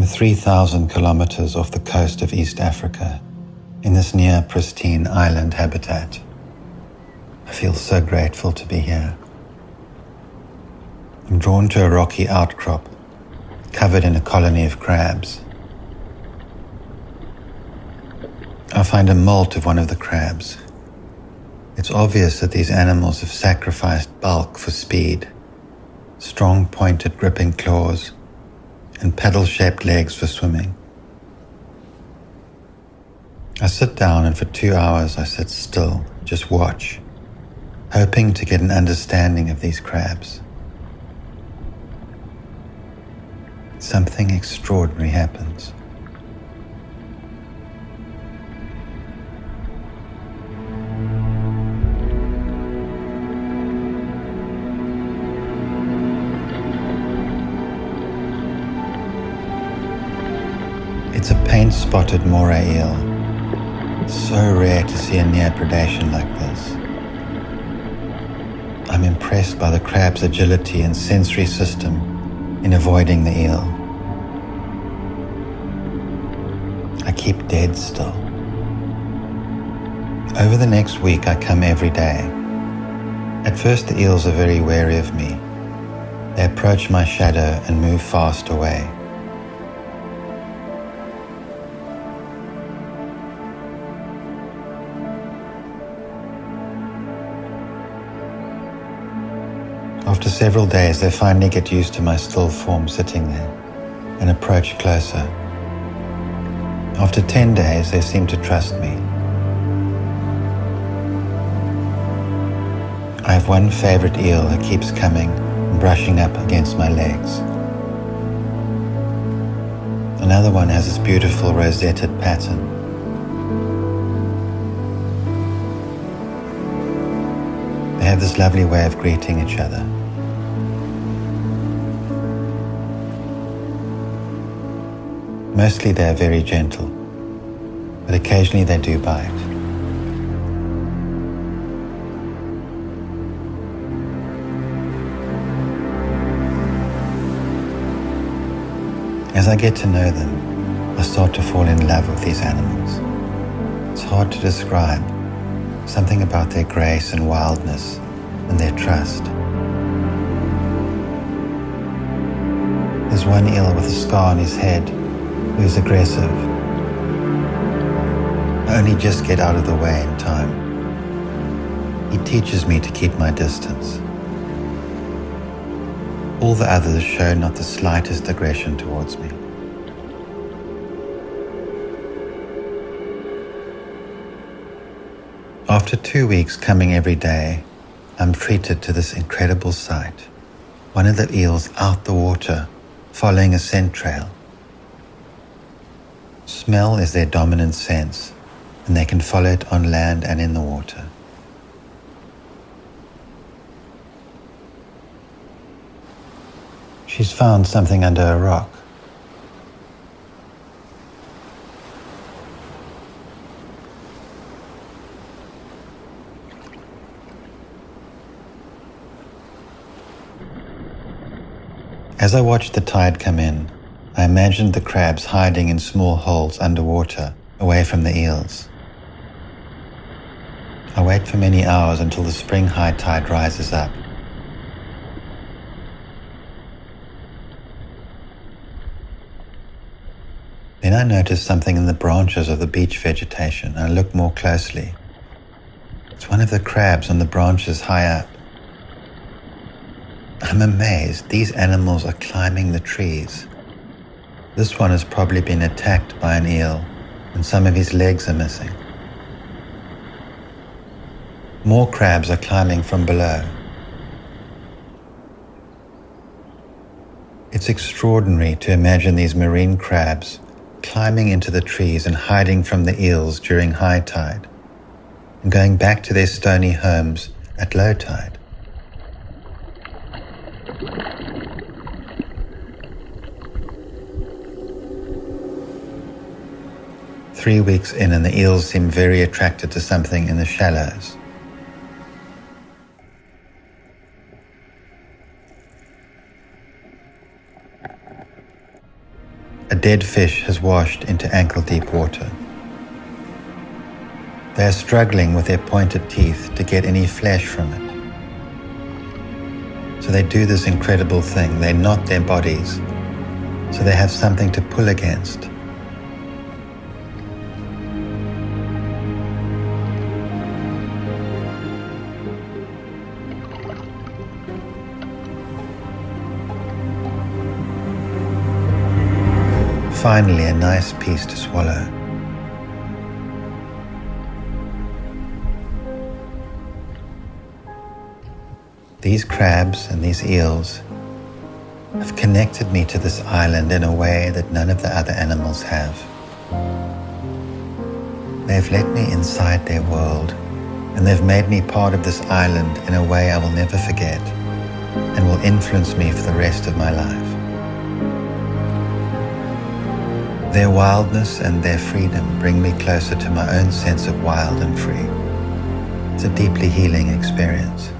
some 3,000 kilometers off the coast of East Africa, in this near pristine island habitat. I feel so grateful to be here. I'm drawn to a rocky outcrop covered in a colony of crabs. I find a molt of one of the crabs. It's obvious that these animals have sacrificed bulk for speed, strong pointed gripping claws, and paddle-shaped legs for swimming. I sit down and for 2 hours I sit still, just watch, hoping to get an understanding of these crabs. Something extraordinary happens. It's a paint-spotted moray eel. So rare to see a near predation like this. I'm impressed by the crab's agility and sensory system in avoiding the eel. I keep dead still. Over the next week I come every day. At first the eels are very wary of me. They approach my shadow and move fast away. After several days, they finally get used to my still form sitting there and approach closer. After 10 days, they seem to trust me. I have one favorite eel that keeps coming and brushing up against my legs. Another one has this beautiful rosetted pattern. They have this lovely way of greeting each other. Mostly they are very gentle, but occasionally they do bite. As I get to know them, I start to fall in love with these animals. It's hard to describe, something about their grace and wildness and their trust. There's one eel with a scar on his head who is aggressive. I only just get out of the way in time. He teaches me to keep my distance. All the others show not the slightest aggression towards me. After 2 weeks coming every day, I'm treated to this incredible sight. One of the eels out the water, following a scent trail. Smell is their dominant sense, and they can follow it on land and in the water. She's found something under a rock. As I watched the tide come in, I imagined the crabs hiding in small holes underwater, away from the eels. I wait for many hours until the spring high tide rises up. Then I notice something in the branches of the beach vegetation. I look more closely. It's one of the crabs on the branches high up. I'm amazed. These animals are climbing the trees. This one has probably been attacked by an eel, and some of his legs are missing. More crabs are climbing from below. It's extraordinary to imagine these marine crabs climbing into the trees and hiding from the eels during high tide, and going back to their stony homes at low tide. Three weeks in and the eels seem very attracted to something in the shallows. A dead fish has washed into ankle-deep water. They are struggling with their pointed teeth to get any flesh from it. So they do this incredible thing. They knot their bodies so they have something to pull against. Finally, a nice piece to swallow. These crabs and these eels have connected me to this island in a way that none of the other animals have. They've let me inside their world, and they've made me part of this island in a way I will never forget and will influence me for the rest of my life. Their wildness and their freedom bring me closer to my own sense of wild and free. It's a deeply healing experience.